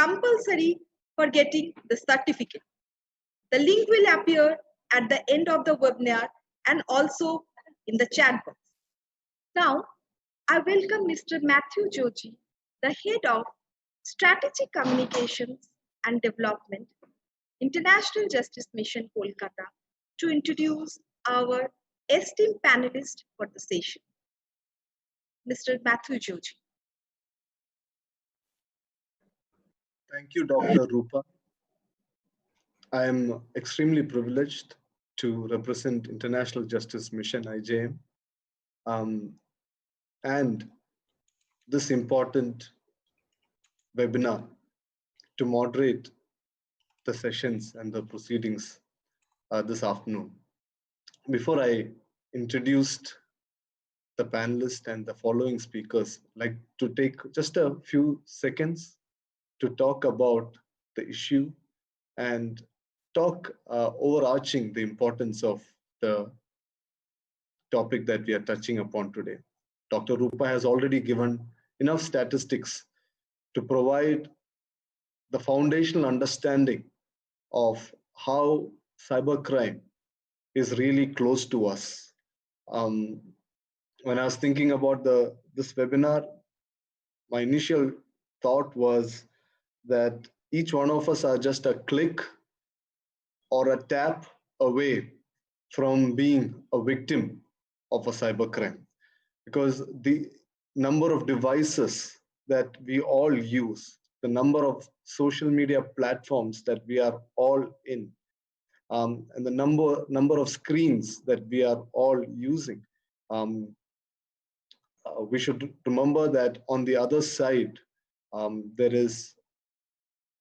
compulsory for getting the certificate. The link will appear at the end of the webinar and also in the chat box. Now, I welcome Mr. Matthew Joji, the Head of Strategic Communications and Development, International Justice Mission, Kolkata, to introduce our esteemed panelist for the session, Mr. Matthew Joji. Thank you, Dr. Rupa. I am extremely privileged to represent International Justice Mission, IJM, and this important webinar to moderate the sessions and the proceedings this afternoon. Before I introduced the panelists and the following speakers, I'd like to take just a few seconds to talk about the issue and talk overarching the importance of the topic that we are touching upon today. Dr. Rupa has already given enough statistics to provide the foundational understanding of how cybercrime is really close to us. When I was thinking about this webinar, my initial thought was that each one of us are just a click or a tap away from being a victim of a cybercrime, because the number of devices that we all use, the number of social media platforms that we are all in, and the number of screens that we are all using, we should remember that on the other side, there is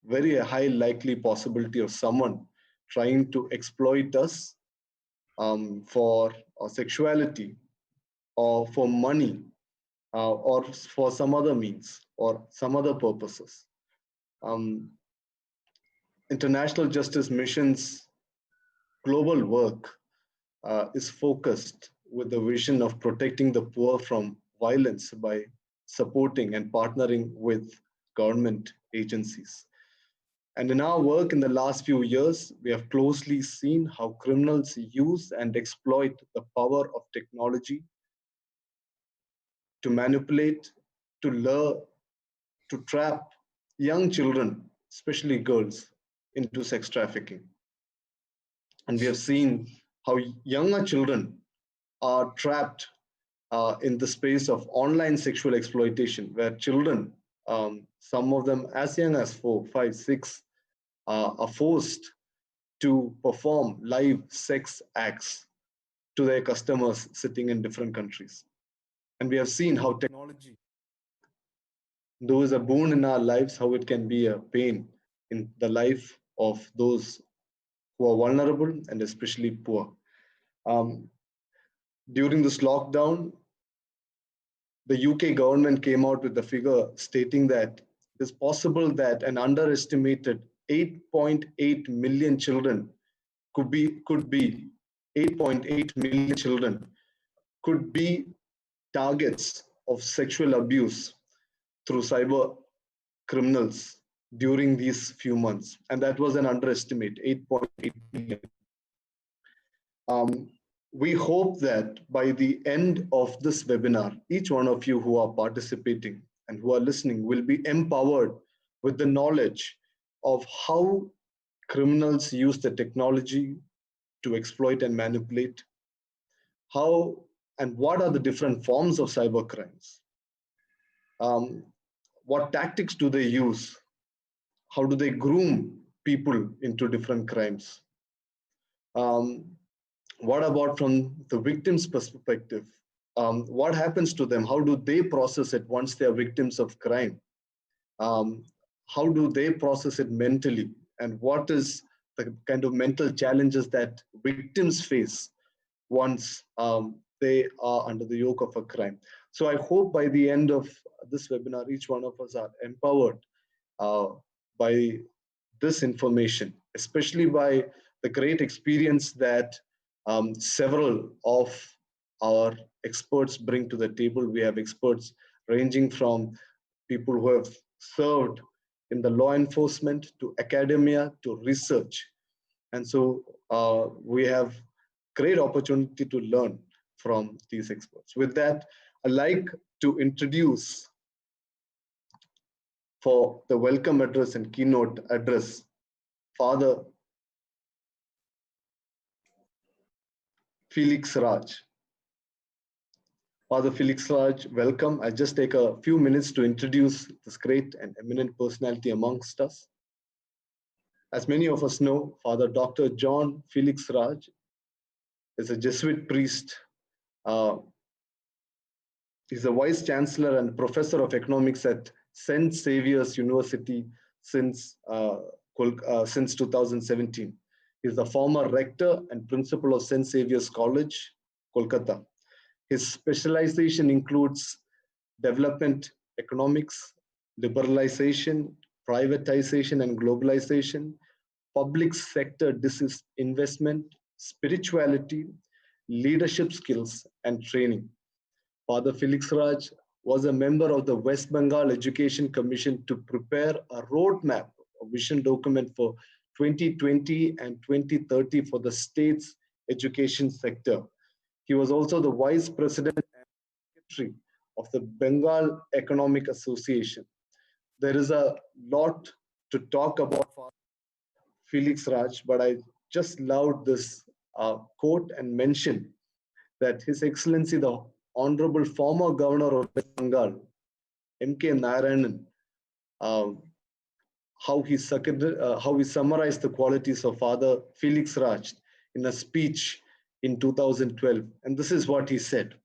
very high likely possibility of someone trying to exploit us for sexuality or for money or for some other means or some other purposes. International Justice Mission's global work is focused with the vision of protecting the poor from violence by supporting and partnering with government agencies. And in our work in the last few years, we have closely seen how criminals use and exploit the power of technology to manipulate, to lure, to trap young children, especially girls, into sex trafficking. And we have seen how younger children are trapped in the space of online sexual exploitation, where children, some of them as young as 4, 5, 6, are forced to perform live sex acts to their customers sitting in different countries. And we have seen how technology, though is a boon in our lives, how it can be a pain in the life of those who are vulnerable and especially poor. During this lockdown, the UK government came out with a figure stating that it is possible that an underestimated 8.8 million children could be 8.8 million children could be targets of sexual abuse through cyber criminals during these few months. And that was an underestimate, 8.8 million. We hope that by the end of this webinar, each one of you who are participating and who are listening will be empowered with the knowledge of how criminals use the technology to exploit and manipulate, how and what are the different forms of cyber crimes, what tactics do they use, how do they groom people into different crimes, what about from the victim's perspective, what happens to them, how do they process it once they are victims of crime, how do they process it mentally, and what is the kind of mental challenges that victims face once they are under the yoke of a crime. So I hope by the end of this webinar, each one of us are empowered by this information, especially by the great experience that several of our experts bring to the table. We have experts ranging from people who have served in the law enforcement, to academia, to research. And so we have great opportunity to learn from these experts. With that, I'd like to introduce for the welcome address and keynote address, Father Felix Raj. Father Felix Raj, welcome. I'll just take a few minutes to introduce this great and eminent personality amongst us. As many of us know, Father Dr. John Felix Raj is a Jesuit priest. He's a Vice Chancellor and Professor of Economics at St. Xavier's University since 2017. He's the former Rector and Principal of St. Xavier's College, Kolkata. His specialization includes development economics, liberalization, privatization and globalization, public sector disinvestment, spirituality, leadership skills, and training. Father Felix Raj was a member of the West Bengal Education Commission to prepare a roadmap, a vision document for 2020 and 2030 for the state's education sector. He was also the Vice President and Secretary of the Bengal Economic Association. There is a lot to talk about Felix Raj, but I just loved this quote and mention that His Excellency, the Honorable former Governor of West Bengal, M.K. Narayanan, how he summarized the qualities of Father Felix Raj in a speech in 2012. And this is what he said.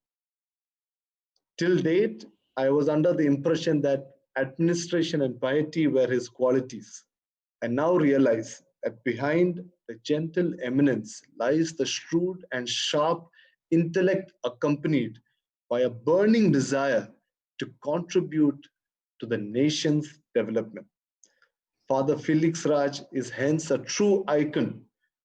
Till date, I was under the impression that administration and piety were his qualities. I now realize that behind the gentle eminence lies the shrewd and sharp intellect accompanied by a burning desire to contribute to the nation's development. Father Felix Raj is hence a true icon,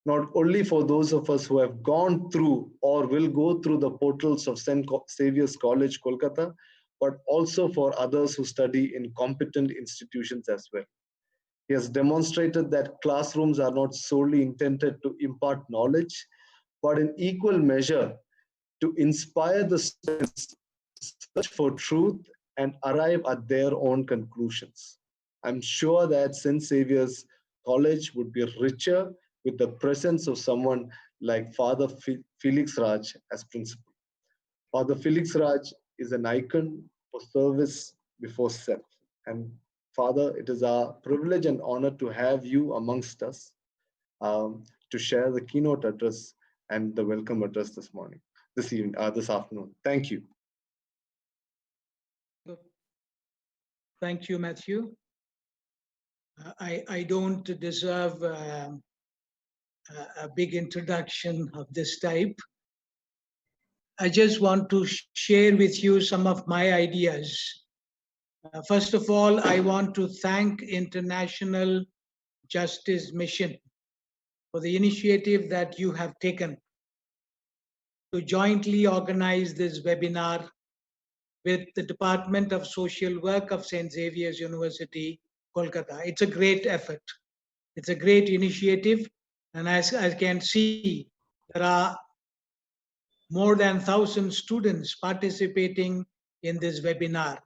not only for those of us who have gone through or will go through the portals of St. Xavier's College, Kolkata, but also for others who study in competent institutions as well. He has demonstrated that classrooms are not solely intended to impart knowledge, but in equal measure to inspire the students to search for truth and arrive at their own conclusions. I'm sure that St. Xavier's College would be richer with the presence of someone like Father Felix Raj as principal. Father Felix Raj is an icon for service before self. And Father, it is our privilege and honor to have you amongst us to share the keynote address and the welcome address this morning, this afternoon. Thank you. Thank you, Matthew. I don't deserve a big introduction of this type. I just want to share with you some of my ideas. First of all, I want to thank International Justice Mission for the initiative that you have taken to jointly organize this webinar with the Department of Social Work of St. Xavier's University, Kolkata. It's a great effort. It's a great initiative. And as I can see, there are more than 1,000 students participating in this webinar.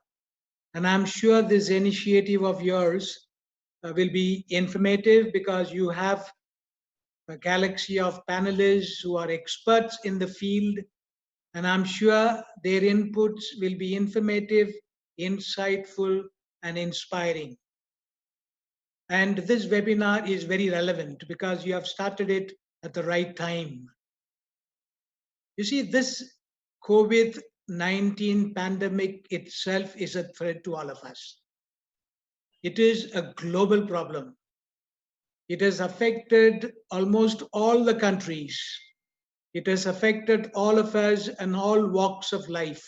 And I'm sure this initiative of yours will be informative because you have a galaxy of panelists who are experts in the field. And I'm sure their inputs will be informative, insightful, and inspiring. And this webinar is very relevant because you have started it at the right time. You see, this COVID-19 pandemic itself is a threat to all of us. It is a global problem. It has affected almost all the countries. It has affected all of us and all walks of life,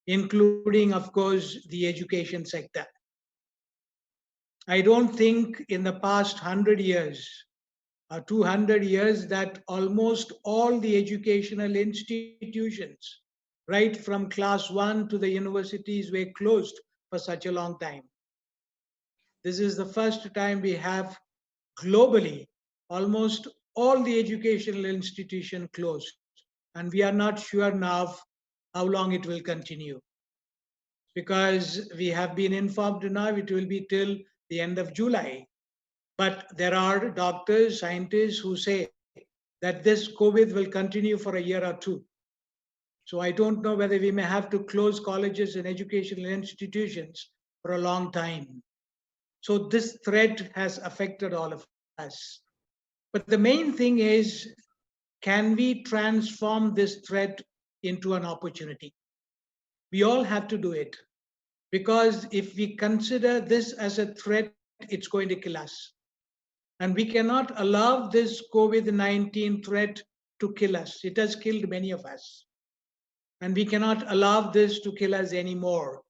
including, of course, the education sector. I don't think in the past 100 years or 200 years that almost all the educational institutions, right from class 1 to the universities, were closed for such a long time. This is the first time we have globally almost all the educational institutions closed. And we are not sure now how long it will continue, because we have been informed now it will be till the end of July. But there are doctors, scientists who say that this COVID will continue for a year or two. So I don't know whether we may have to close colleges and educational institutions for a long time. So this threat has affected all of us. But the main thing is, can we transform this threat into an opportunity? We all have to do it, because if we consider this as a threat, it's going to kill us. And we cannot allow this COVID-19 threat to kill us. It has killed many of us. And we cannot allow this to kill us anymore.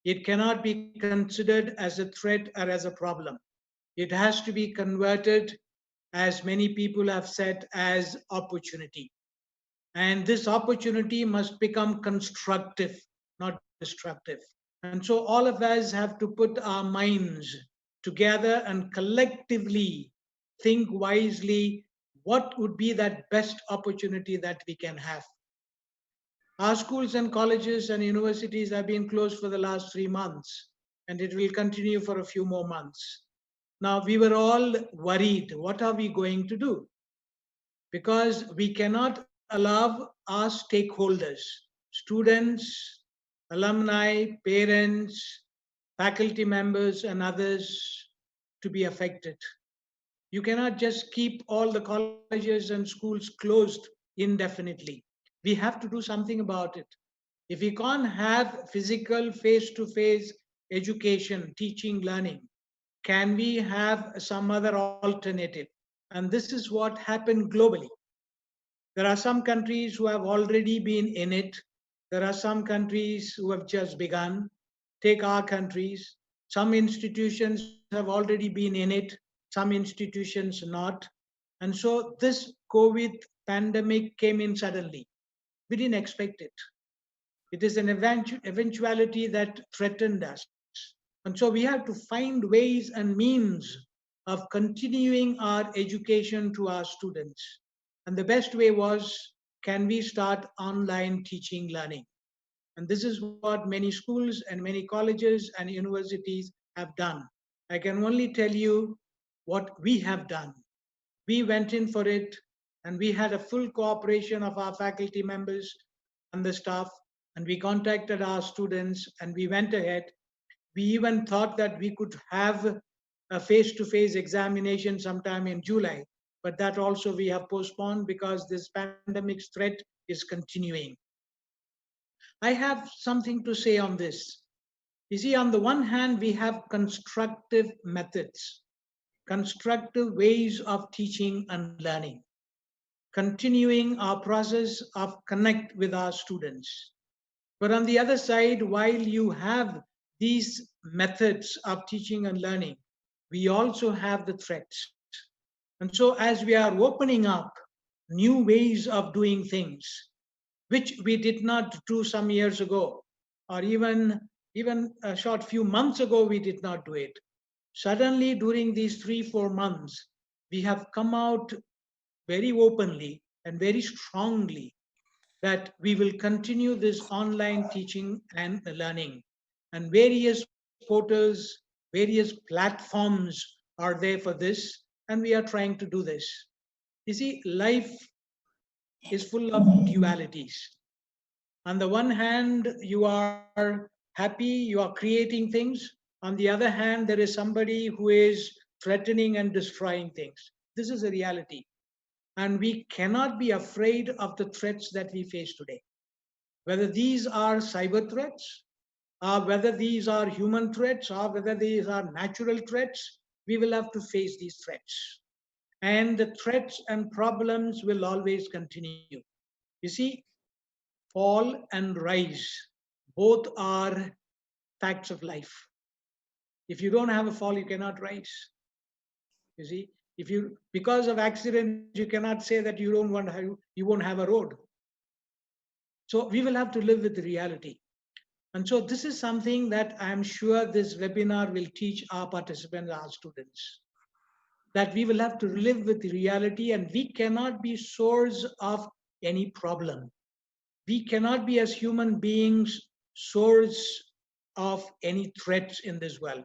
It cannot be considered as a threat or as a problem. It has to be converted, as many people have said, as opportunity. And this opportunity must become constructive, not destructive. And so all of us have to put our minds together and collectively think wisely what would be that best opportunity that we can have. Our schools and colleges and universities have been closed for the last 3 months, and it will continue for a few more months. Now, we were all worried, what are we going to do? Because we cannot allow our stakeholders, students, alumni, parents, faculty members, and others to be affected. You cannot just keep all the colleges and schools closed indefinitely. We have to do something about it. If we can't have physical face to face education, teaching, learning, can we have some other alternative? And this is what happened globally. There are some countries who have already been in it. There are some countries who have just begun. Take our countries. Some institutions have already been in it, some institutions not. And so this COVID pandemic came in suddenly. We didn't expect it. It is an eventuality that threatened us. And so we have to find ways and means of continuing our education to our students. And the best way was, can we start online teaching learning? And this is what many schools and many colleges and universities have done. I can only tell you what we have done. We went in for it, and we had a full cooperation of our faculty members and the staff, and we contacted our students and we went ahead. We even thought that we could have a face-to-face examination sometime in July, but that also we have postponed because this pandemic's threat is continuing. I have something to say on this. You see, on the one hand, we have constructive methods, constructive ways of teaching and learning, continuing our process of connect with our students. But on the other side, while you have these methods of teaching and learning, we also have the threats. And so as we are opening up new ways of doing things, which we did not do some years ago, or even a short few months ago, we did not do it. Suddenly, during these 3-4 months, we have come out very openly and very strongly that we will continue this online teaching and learning. And various portals, various platforms are there for this, and we are trying to do this. You see, life is full of dualities. On the one hand, you are happy, you are creating things. On the other hand, there is somebody who is threatening and destroying things. This is a reality. And we cannot be afraid of the threats that we face today. Whether these are cyber threats, or whether these are human threats, or whether these are natural threats, we will have to face these threats. And the threats and problems will always continue. You see, fall and rise, both are facts of life. If you don't have a fall, you cannot rise. You see, if you, because of accidents, you cannot say that you don't want to have, you won't have a road. So we will have to live with the reality. And so this is something that I'm sure this webinar will teach our participants, our students, that we will have to live with reality, and we cannot be source of any problem. We cannot be, as human beings, source of any threats in this world.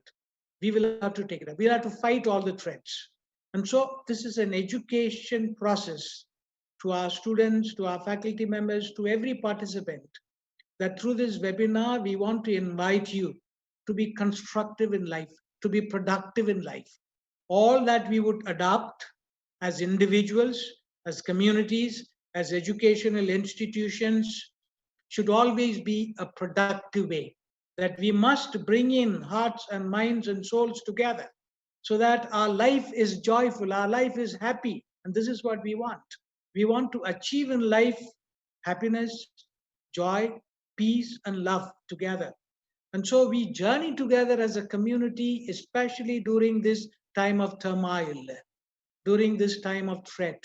We will have to take it up. We'll have to fight all the threats. And so this is an education process to our students, to our faculty members, to every participant, that through this webinar, we want to invite you to be constructive in life, to be productive in life. All that we would adopt as individuals, as communities, as educational institutions, should always be a productive way. That we must bring in hearts and minds and souls together so that our life is joyful, our life is happy. And this is what we want. We want to achieve in life happiness, joy, peace, and love together. And so we journey together as a community, especially during this time of turmoil, during this time of threat,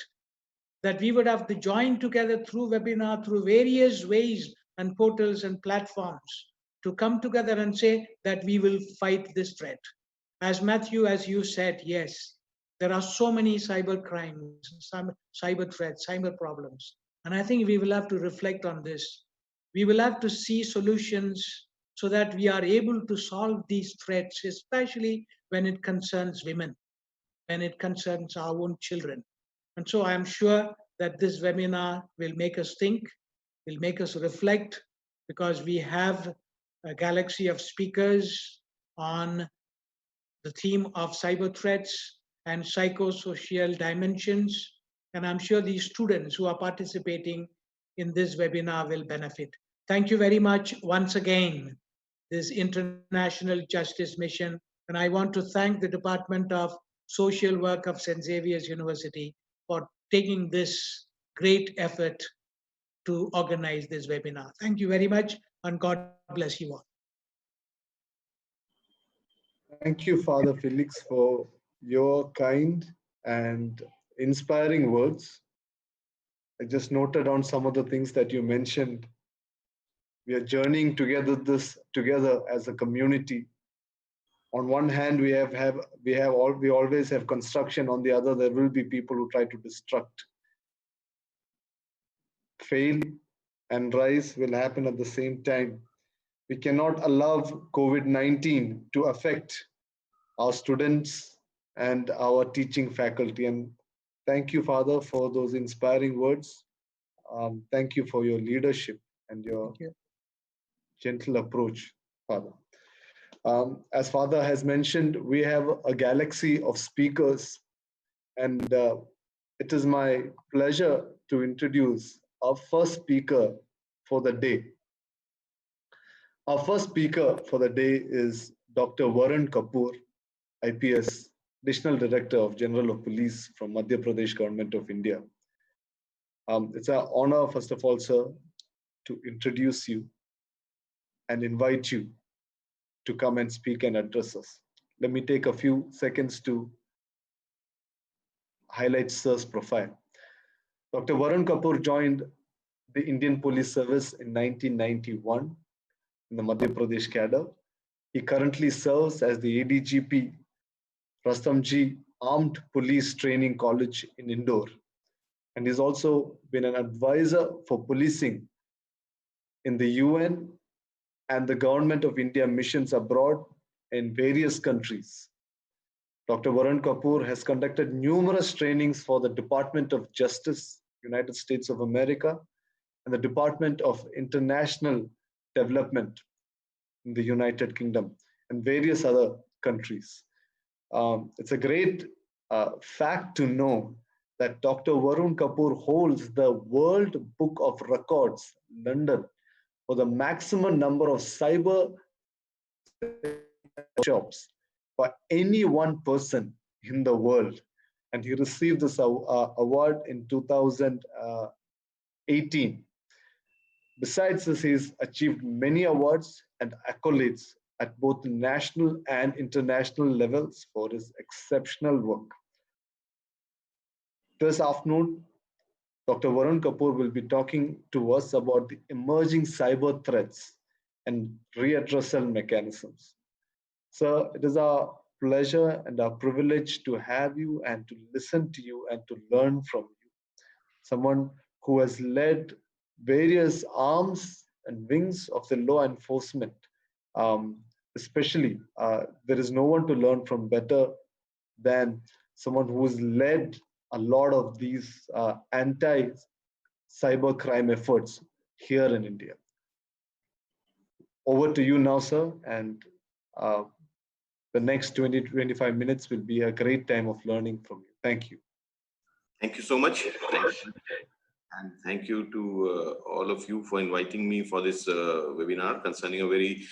that we would have to join together through webinar, through various ways and portals and platforms to come together and say that we will fight this threat. As Matthew, as you said, yes, there are so many cyber crimes, some cyber threats, cyber problems. And I think we will have to reflect on this. We will have to see solutions so that we are able to solve these threats, especially when it concerns women, when it concerns our own children. And so I'm sure that this webinar will make us think, will make us reflect, because we have a galaxy of speakers on the theme of cyber threats and psychosocial dimensions. And I'm sure these students who are participating in this webinar will benefit. Thank you very much once again, this International Justice Mission. And I want to thank the Department of Social Work of St. Xavier's University for taking this great effort to organize this webinar. Thank you very much, and God bless you all. Thank you, Father Felix, for your kind and inspiring words. I just noted down some of the things that you mentioned. We are journeying together as a community. On one hand, we always have construction. On the other, there will be people who try to destruct. Fail and rise will happen at the same time. We cannot allow COVID-19 to affect our students and our teaching faculty. And thank you, Father, for those inspiring words. Thank you for your leadership and your gentle approach, Father. As Father has mentioned, we have a galaxy of speakers, and it is my pleasure to introduce our first speaker for the day. Our first speaker for the day is Dr. Varun Kapoor, IPS, Additional Director of General of Police from Madhya Pradesh Government of India. It's an honor, first of all, sir, to introduce you and invite you to come and speak and address us. Let me take a few seconds to highlight sir's profile. Dr. Varun Kapoor joined the Indian Police Service in 1991 in the Madhya Pradesh cadre. He currently serves as the ADGP Rastamji Armed Police Training College in Indore, and he's also been an advisor for policing in the UN and the Government of India missions abroad in various countries. Dr. Varun Kapoor has conducted numerous trainings for the Department of Justice, United States of America, and the Department of International Development in the United Kingdom and various other countries. It's a great fact to know that Dr. Varun Kapoor holds the World Book of Records, London, for the maximum number of cyber workshops for any one person in the world. And he received this award in 2018. Besides this, he's achieved many awards and accolades at both national and international levels for his exceptional work. This afternoon, Dr. Varun Kapoor will be talking to us about the emerging cyber threats and readdressal mechanisms. Sir, it is our pleasure and our privilege to have you and to listen to you and to learn from you. Someone who has led various arms and wings of the law enforcement. Especially, there is no one to learn from better than someone who has led a lot of these anti-cyber crime efforts here in India. Over to you now, sir, and uh, the next 20-25 minutes will be a great time of learning from you. Thank you. Thank you so much. And thank you to all of you for inviting me for this webinar concerning a very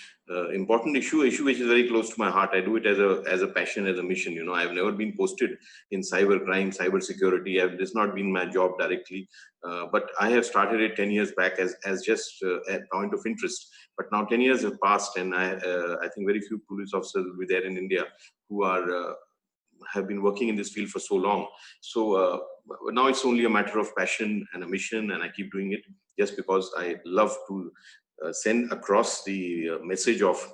important issue which is very close to my heart. I do it as a passion, as a mission. You know, I've never been posted in cyber crime, cyber security. This not been my job directly, but I have started it 10 years back as just a point of interest. But now 10 years have passed, and I think very few police officers will be there in India who are have been working in this field for so long. So now it's only a matter of passion and a mission, and I keep doing it just because I love to send across the message of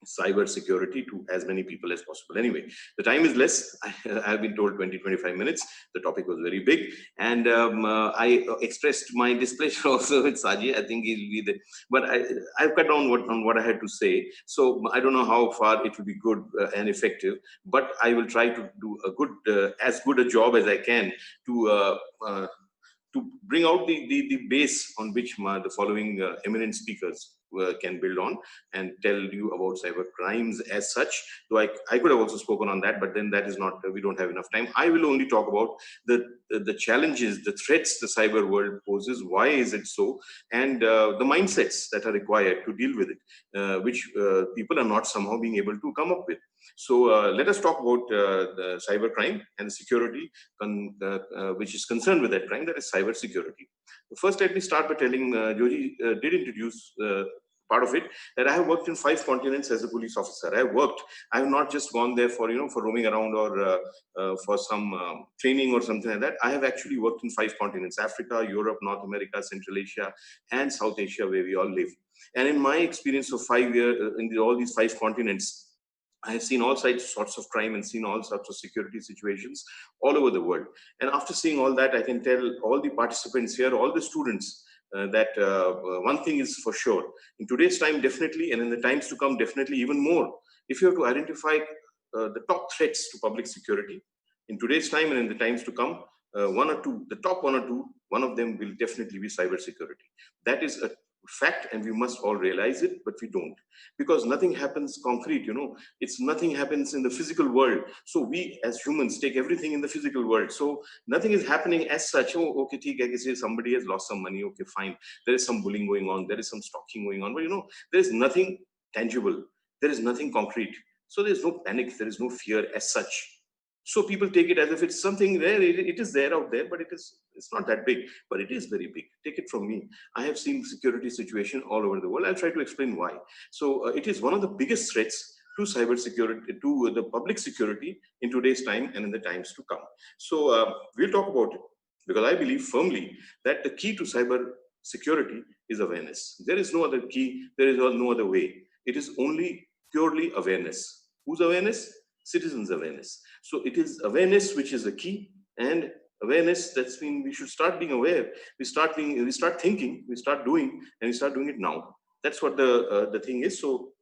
cyber security to as many people as possible. Anyway, the time is less. I have been told 20-25 minutes. The topic was very big, and I expressed my displeasure also with Saji. I think he'll be there, but I've cut down on what I had to say. So I don't know how far it will be good and effective, but I will try to do a good, as good a job as I can to bring out the base on which the following eminent speakers can build on and tell you about cyber crimes as such. Though I could have also spoken on that, but then that is not, we don't have enough time. I will only talk about the challenges, the threats the cyber world poses, why is it so, and the mindsets that are required to deal with it, which people are not somehow being able to come up with. So let us talk about the cyber crime and the security which is concerned with that crime, that is cyber security. First, let me start by telling Joji did introduce part of it, that I have worked in 5 continents as a police officer. I have not just gone there for, for roaming around or for some training or something like that. I have actually worked in 5 continents: Africa, Europe, North America, Central Asia, and South Asia, where we all live. And in my experience of 5 years in all these 5 continents, I have seen all sorts of crime and seen all sorts of security situations all over the world. And after seeing all that, I can tell all the participants here, all the students, that one thing is for sure. In today's time, definitely, and in the times to come, definitely even more. If you have to identify the top threats to public security, in today's time and in the times to come, one or two, the top one or two, one of them will definitely be cybersecurity. That is a fact, and we must all realize it, but we don't, because nothing happens concrete. It's nothing happens in the physical world. So we as humans take everything in the physical world. So nothing is happening as such. Oh, okay, I can say somebody has lost some money. Okay, fine. There is some bullying going on. There is some stalking going on. But there is nothing tangible. There is nothing concrete. So there's no panic. There is no fear as such. So people take it as if it's something there. It is there out there, but it's not that big. But it is very big. Take it from me. I have seen security situation all over the world. I'll try to explain why. So it is one of the biggest threats to cyber security, to the public security in today's time and in the times to come. So we'll talk about it, because I believe firmly that the key to cyber security is awareness. There is no other key. There is no other way. It is only purely awareness. Whose awareness? Citizens' awareness. So it is awareness which is the key, and awareness, that's mean we should start being aware. We start thinking, we start doing, and we start doing it now. That's what the thing is. So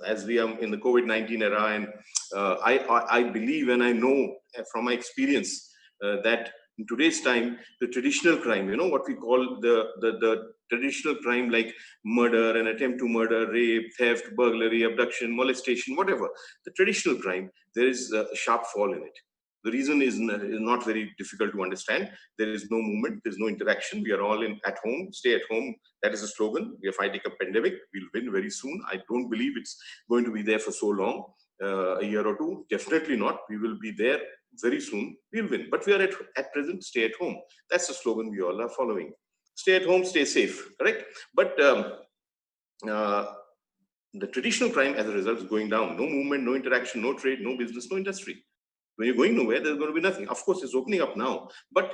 as we are in the COVID-19 era, and I believe and I know from my experience that in today's time, the traditional crime, what we call the traditional crime, like murder and attempt to murder, rape, theft, burglary, abduction, molestation, whatever, the traditional crime, there is a sharp fall in it. The reason is not very difficult to understand. There is no movement, there's no interaction. We are all at home, stay at home. That is a slogan. We are fighting a pandemic. We'll win very soon. I don't believe it's going to be there for so long, a year or two. Definitely not. We will be there very soon. We'll win. But we are at present, stay at home. That's the slogan we all are following. Stay at home, stay safe, correct? But the traditional crime as a result is going down. No movement, no interaction, no trade, no business, no industry. When you're going nowhere, there's going to be nothing. Of course, it's opening up now, but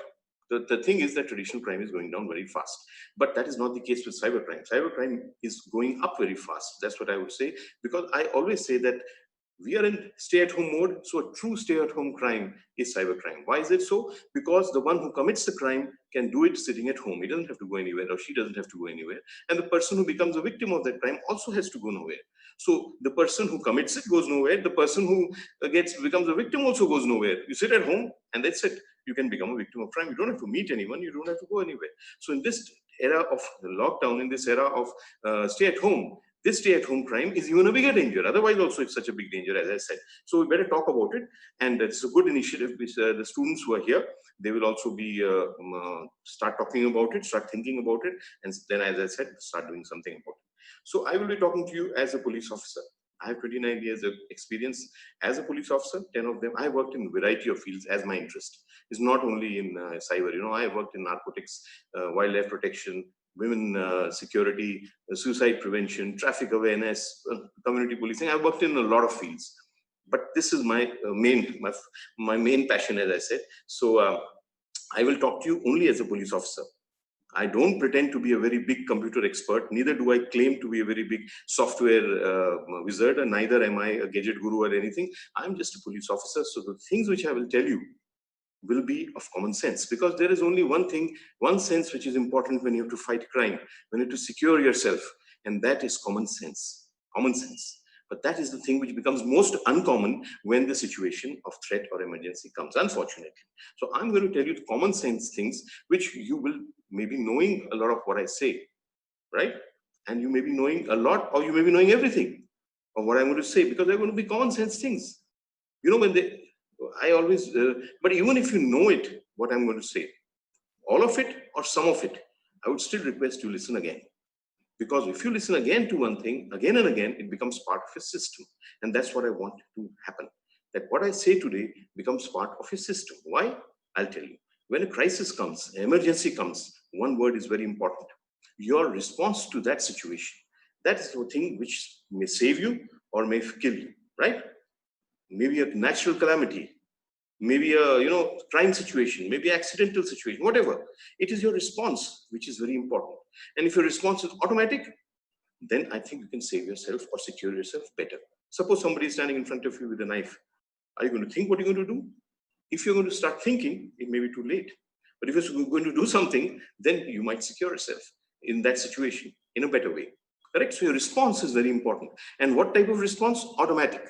The thing is that traditional crime is going down very fast, but that is not the case with cybercrime. Cybercrime is going up very fast. That's what I would say, because I always say that we are in stay-at-home mode, so a true stay-at-home crime is cybercrime. Why is it so? Because the one who commits the crime can do it sitting at home. He doesn't have to go anywhere, or she doesn't have to go anywhere. And the person who becomes a victim of that crime also has to go nowhere. So the person who commits it goes nowhere. The person who becomes a victim also goes nowhere. You sit at home and that's it. You can become a victim of crime. You don't have to meet anyone. You don't have to go anywhere. So in this era of lockdown, in this era of stay-at-home, this stay-at-home crime is even a bigger danger. Otherwise, also it's such a big danger, as I said. So we better talk about it. And it's a good initiative which the students who are here, they will also be start talking about it, start thinking about it, and then, as I said, start doing something about it. So I will be talking to you as a police officer. I have 29 years of experience as a police officer. 10 of them I worked in a variety of fields as my interest. It's not only in cyber. You know, I worked in narcotics, wildlife protection, women security, suicide prevention, traffic awareness, community policing. I worked in a lot of fields, but this is my main passion, as I said. So I will talk to you only as a police officer. I don't pretend to be a very big computer expert, neither do I claim to be a very big software wizard, and neither am I a gadget guru or anything. I'm just a police officer. So the things which I will tell you will be of common sense, because there is only one thing, one sense which is important when you have to fight crime, when you have to secure yourself, and that is common sense. Common sense. But that is the thing which becomes most uncommon when the situation of threat or emergency comes, unfortunately. So I'm going to tell you the common sense things which you will maybe knowing a lot of what I say, right? And you may be knowing a lot, or you may be knowing everything of what I'm going to say, because they're going to be common sense things. You know, when they, I always, but even if you know it, what I'm going to say, all of it or some of it, I would still request you listen again. Because if you listen again to one thing, again and again, it becomes part of a system. And that's what I want to happen. That what I say today becomes part of a system. Why? I'll tell you. When a crisis comes, an emergency comes, one word is very important. Your response to that situation. That is the thing which may save you or may kill you, right? Maybe a natural calamity, maybe a crime situation, maybe accidental situation, whatever. It is your response which is very important. And if your response is automatic, then I think you can save yourself or secure yourself better. Suppose somebody is standing in front of you with a knife. Are you going to think what you're going to do? If you're going to start thinking, it may be too late. But if you're going to do something, then you might secure yourself in that situation in a better way. Correct? So your response is very important. And what type of response? Automatic,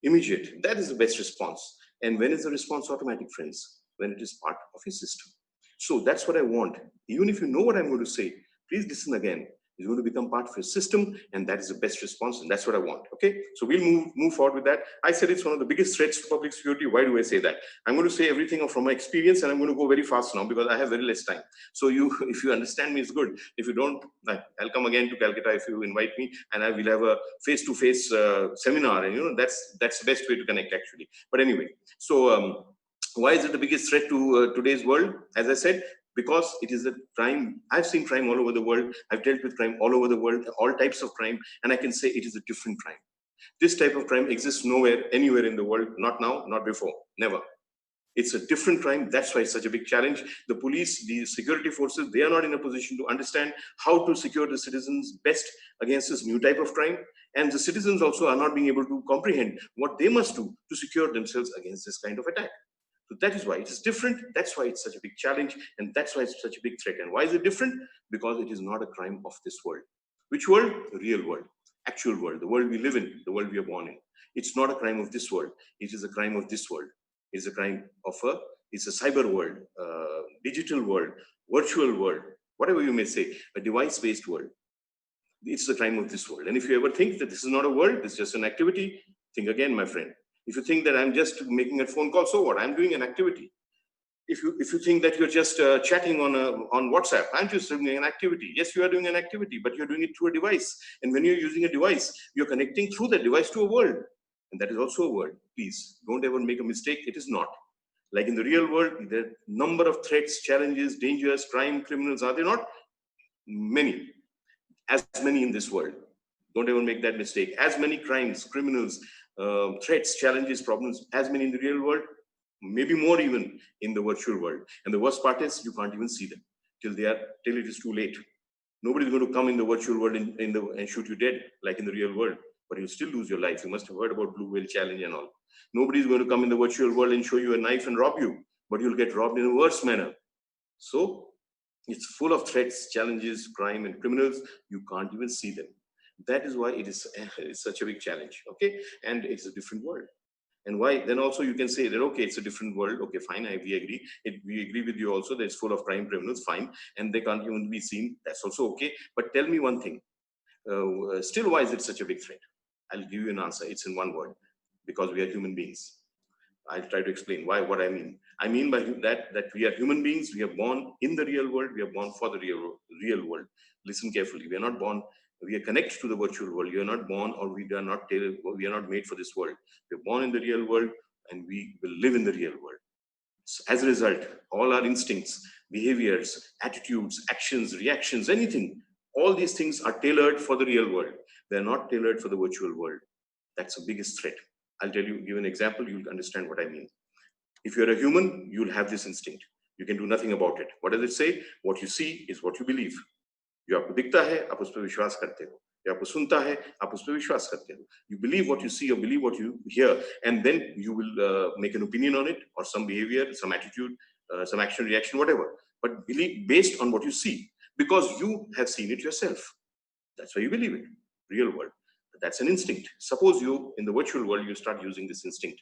immediate. That is the best response. And when is the response automatic, friends? When it is part of a system. So that's what I want. Even if you know what I'm going to say, please listen again. It's going to become part of a system, and that is the best response, and that's what I want. Okay, so we'll move forward with that. I said it's one of the biggest threats to public security. Why do I say that? I'm going to say everything from my experience, and I'm going to go very fast now because I have very less time. So if you understand me, it's good. If you don't, I'll come again to Calcutta if you invite me, and I will have a face-to-face seminar, and that's the best way to connect actually. But anyway, so why is it the biggest threat to today's world? As I said, because it is a crime. I've seen crime all over the world. I've dealt with crime all over the world, all types of crime, and I can say it is a different crime. This type of crime exists nowhere, anywhere in the world, not now, not before, never. It's a different crime. That's why it's such a big challenge. The police, the security forces, they are not in a position to understand how to secure the citizens best against this new type of crime. And the citizens also are not being able to comprehend what they must do to secure themselves against this kind of attack. So that is why it is different. That's why it's such a big challenge. And that's why it's such a big threat. And why is it different? Because it is not a crime of this world. Which world? The real world, actual world, the world we live in, the world we are born in. It's not a crime of this world. It is a crime of this world. It's a crime of it's a cyber world, digital world, virtual world, whatever you may say, a device-based world. It's the crime of this world. And if you ever think that this is not a world, it's just an activity, think again, my friend. If you think that I'm just making a phone call, so what? I'm doing an activity. If you think that you're just chatting on WhatsApp, I'm just doing an activity. Yes, you are doing an activity, but you're doing it through a device. And when you're using a device, you're connecting through that device to a world. And that is also a world. Please, don't ever make a mistake. It is not. Like in the real world, there are number of threats, challenges, dangers, crime, criminals. Are there not? Many. As many in this world. Don't ever make that mistake. As many crimes, criminals, threats, challenges, problems, as many in the real world, maybe more even in the virtual world. And the worst part is you can't even see them till it is too late. Nobody's going to come in the virtual world and shoot you dead like in the real world, but you'll still lose your life. You must have heard about Blue Whale Challenge and all. Nobody's going to come in the virtual world and show you a knife and rob you, but you'll get robbed in a worse manner. So it's full of threats, challenges, crime, and criminals. You can't even see them. That is why it's such a big challenge. Okay, and it's a different world. And why? Then also you can say that, okay, it's a different world. Okay, fine, we agree. We agree with you also that it's full of crime, criminals, fine, and they can't even be seen. That's also okay. But tell me one thing. Still, why is it such a big threat? I'll give you an answer. It's in one word. Because we are human beings. I'll try to explain what I mean. I mean by that we are human beings. We are born in the real world. We are born for the real world. Listen carefully. We are not born. We are connected to the virtual world. You are not born, or we are not made for this world. We are born in the real world, and we will live in the real world. So as a result, all our instincts, behaviors, attitudes, actions, reactions, anything, all these things are tailored for the real world. They are not tailored for the virtual world. That's the biggest threat. I'll give an example. You'll understand what I mean. If you're a human, you'll have this instinct. You can do nothing about it. What does it say? What you see is what you believe. जो आपको दिखता है आप उस पर विश्वास करते हो जो आपको सुनता है आप उस पर विश्वास करते हो you believe what you see or believe what you hear and then you will make an opinion on it or some behavior some attitude some action reaction whatever but believe based on what you see because you have seen it yourself. That's why you believe it. Real world, that's an instinct. Suppose you in the virtual world you start using this instinct,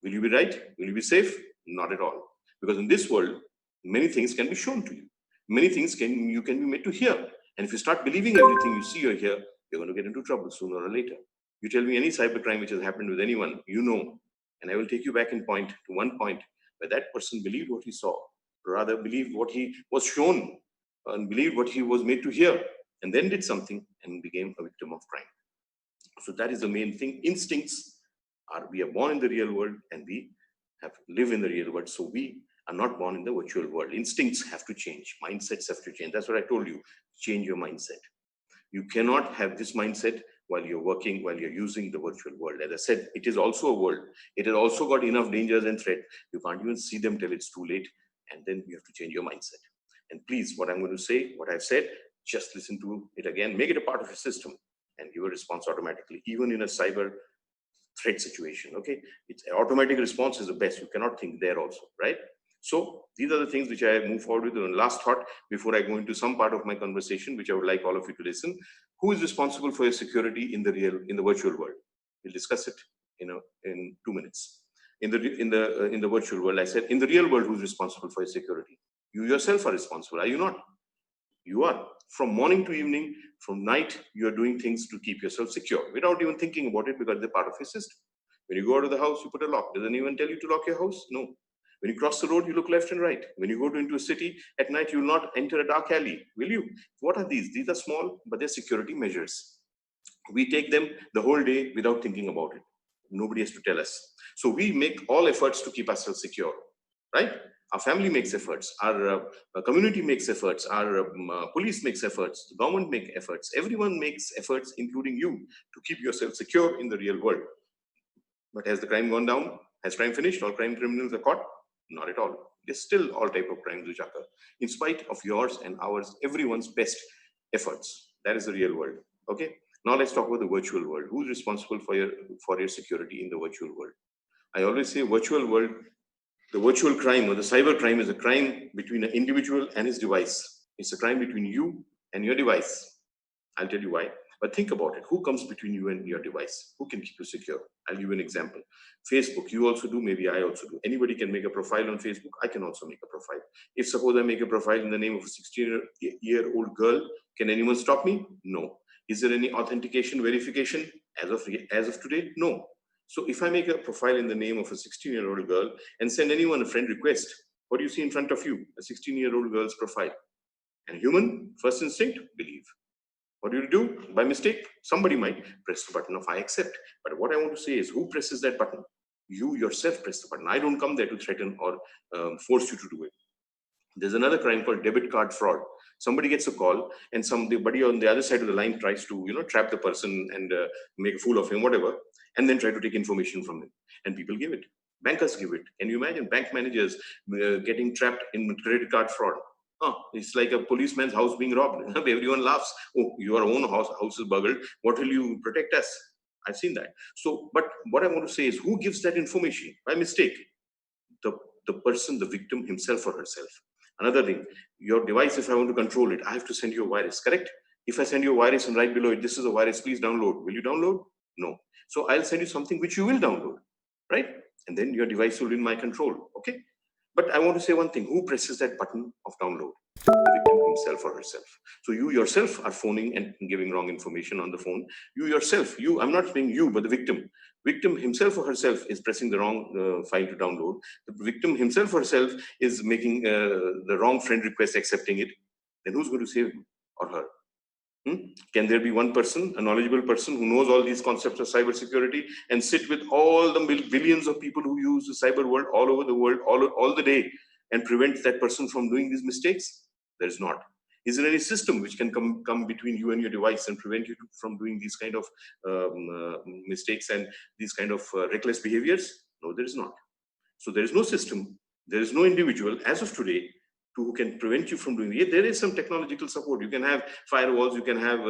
will you be right? Will you be safe? Not at all, because in this world many things can be shown to you. Many things you can be made to hear. And if you start believing everything you see or hear, you're going to get into trouble sooner or later. You tell me any cybercrime which has happened with anyone, you know, and I will take you back in point to one point where that person believed what he saw, rather believed what he was shown, and believed what he was made to hear, and then did something and became a victim of crime. So that is the main thing. Instincts we are born in the real world and we have live in the real world. So we are not born in the virtual world. Instincts have to change. Mindsets have to change. That's what I told you. Change your mindset. You cannot have this mindset while you're working, while you're using the virtual world. As I said, it is also a world. It has also got enough dangers and threats. You can't even see them till it's too late. And then you have to change your mindset. And please, what I'm going to say, what I've said, just listen to it again. Make it a part of your system and give a response automatically, even in a cyber threat situation. Okay, it's automatic response is the best. You cannot think there also, right? So these are the things which I move forward with. And last thought before I go into some part of my conversation, which I would like all of you to listen. Who is responsible for your security in the virtual world? We'll discuss it in 2 minutes. In the virtual world, I said, in the real world, who's responsible for your security? You yourself are responsible, are you not? You are. From morning to evening, from night, you are doing things to keep yourself secure without even thinking about it because they're part of your system. When you go out of the house, you put a lock. Does anyone tell you to lock your house? No. When you cross the road, you look left and right. When you go into a city at night, you will not enter a dark alley, will you? What are these? These are small, but they're security measures. We take them the whole day without thinking about it. Nobody has to tell us. So we make all efforts to keep ourselves secure, right? Our family makes efforts, our community makes efforts, our police makes efforts, the government makes efforts, everyone makes efforts, including you, to keep yourself secure in the real world. But has the crime gone down? Has crime finished? All crime criminals are caught? Not at all. There's still all type of crimes which occur. In spite of yours and ours, everyone's best efforts. That is the real world. Okay. Now let's talk about the virtual world. Who's responsible for your security in the virtual world? I always say virtual world. The virtual crime or the cyber crime is a crime between an individual and his device. It's a crime between you and your device. I'll tell you why. But think about it. Who comes between you and your device? Who can keep you secure? I'll give you an example. Facebook, you also do, maybe I also do. Anybody can make a profile on Facebook. I can also make a profile. If suppose I make a profile in the name of a 16-year-old girl, can anyone stop me? No. Is there any authentication verification as of today? No. So if I make a profile in the name of a 16-year-old girl and send anyone a friend request, what do you see in front of you? A 16-year-old girl's profile. And human, first instinct, believe. What do you do? By mistake, somebody might press the button of I accept. But what I want to say is, who presses that button? You yourself press the button. I don't come there to threaten or force you to do it. There's another crime called debit card fraud. Somebody gets a call and somebody on the other side of the line tries to, trap the person and make a fool of him, whatever, and then try to take information from him. And people give it. Bankers give it. Can you imagine bank managers getting trapped in credit card fraud? It's like a policeman's house being robbed. Everyone laughs. Oh, your own house is burgled. What will you protect us? I've seen that. So, but what I want to say is, who gives that information by mistake? The person, the victim himself or herself. Another thing, your device, if I want to control it, I have to send you a virus, correct? If I send you a virus and right below it, this is a virus, please download. Will you download? No. So I'll send you something which you will download, right? And then your device will be in my control, okay? But I want to say one thing, who presses that button of download? The victim himself or herself. So you yourself are phoning and giving wrong information on the phone. You yourself, I'm not saying you, but the victim himself or herself is pressing the wrong file to download. The victim himself or herself is making the wrong friend request, accepting it. Then who's going to save him or her? Can there be one person, a knowledgeable person who knows all these concepts of cybersecurity and sit with all the billions of people who use the cyber world all over the world, all the day, and prevent that person from doing these mistakes? There is not. Is there any system which can come between you and your device and prevent you from doing these kind of mistakes and these kind of reckless behaviors? No, there is not. So there is no system, there is no individual as of today who can prevent you from doing it. There is some technological support. You can have firewalls, you can have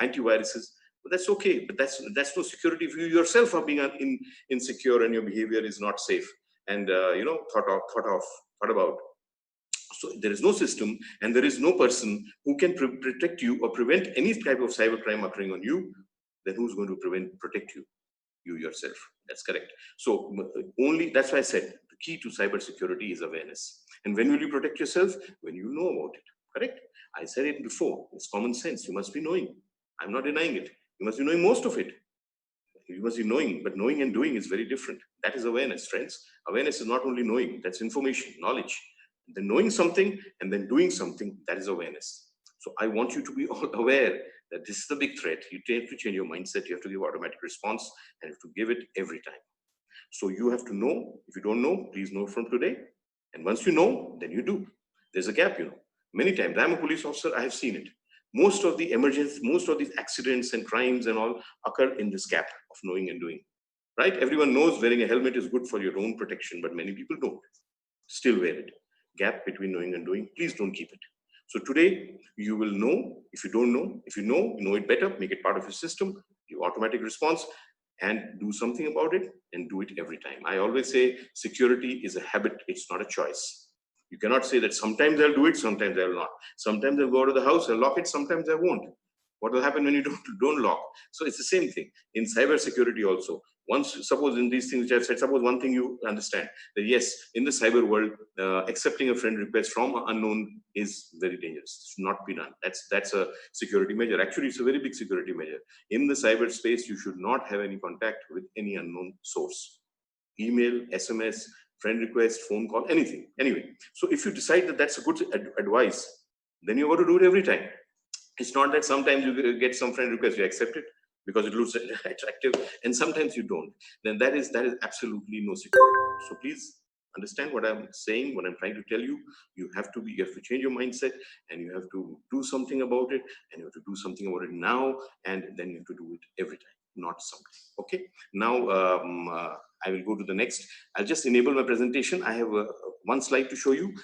antiviruses, but that's okay. But that's no security if you yourself are being insecure and your behavior is not safe and thought about. So there is no system and there is no person who can protect you or prevent any type of cybercrime occurring on you. Then who's going to protect you? You yourself. That's correct. So that's why I said the key to cybersecurity is awareness. And when will you protect yourself? When you know about it. Correct? I said it before. It's common sense. You must be knowing. I'm not denying it. You must be knowing most of it. You must be knowing, but knowing and doing is very different. That is awareness, friends. Awareness is not only knowing, that's information, knowledge. Then knowing something and then doing something, that is awareness. So I want you to be all aware that this is the big threat. You have to change your mindset. You have to give automatic response and you have to give it every time. So you have to know. If you don't know, please know from today. And once you know, then you do. There's a gap, Many times, I'm a police officer, I have seen it. Most of the emergencies, most of these accidents and crimes and all occur in this gap of knowing and doing, right? Everyone knows wearing a helmet is good for your own protection, but many people don't. Still wear it. Gap between knowing and doing, please don't keep it. So today, you will know. If you don't know, if you know it better, make it part of your system, give automatic response, and do something about it, and do it every time. I always say security is a habit, it's not a choice. You cannot say that sometimes I'll do it, sometimes I'll not. Sometimes I'll go to the house, I'll lock it, sometimes I won't. What will happen when you don't lock? So it's the same thing in cybersecurity also. Once, suppose in these things which I've said, suppose one thing you understand, that yes, in the cyber world, accepting a friend request from an unknown is very dangerous. It should not be done. That's a security measure. Actually, it's a very big security measure. In the cyberspace, you should not have any contact with any unknown source. Email, SMS, friend request, phone call, anything. Anyway, so if you decide that that's a good advice, then you got to do it every time. It's not that sometimes you get some friend request, you accept it because it looks attractive, and sometimes you don't. Then that is absolutely no security. So please understand what I'm saying, what I'm trying to tell you. You have to change your mindset, and you have to do something about it, and you have to do something about it now, and then you have to do it every time, not something. Okay. Now I will go to the next. I'll just enable my presentation. I have one slide to show you.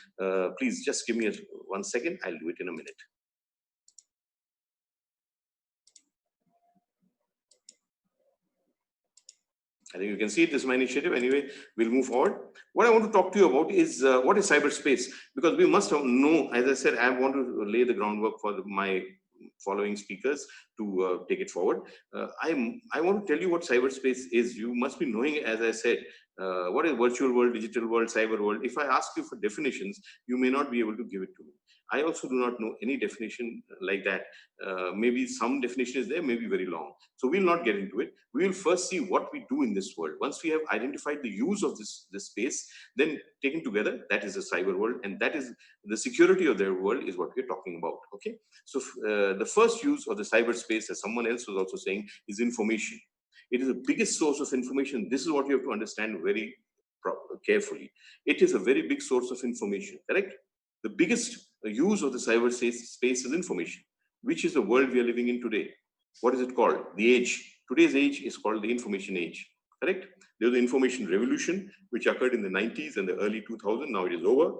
Please just give me 1 second. I'll do it in a minute. I think you can see it. This is my initiative. Anyway, we'll move forward. What I want to talk to you about is what is cyberspace, because we must know, as I said, I want to lay the groundwork for my following speakers to take it forward. I want to tell you what cyberspace is. You must be knowing, as I said, what is virtual world, digital world, cyber world. If I ask you for definitions, you may not be able to give it to me. I also do not know any definition like that. Maybe some definition is there, maybe very long. So we'll not get into it. We will first see what we do in this world. Once we have identified the use of this space, then taken together, that is a cyber world, and that is the security of their world is what we're talking about. Okay. So the first use of the cyberspace, as someone else was also saying, is information. It is the biggest source of information. This is what you have to understand very carefully. It is a very big source of information, correct? The biggest use of the cyberspace is information, which is the world we are living in today. What is it called? The age. Today's age is called the information age. correct? There was the information revolution, which occurred in the 90s and the early 2000s. Now it is over.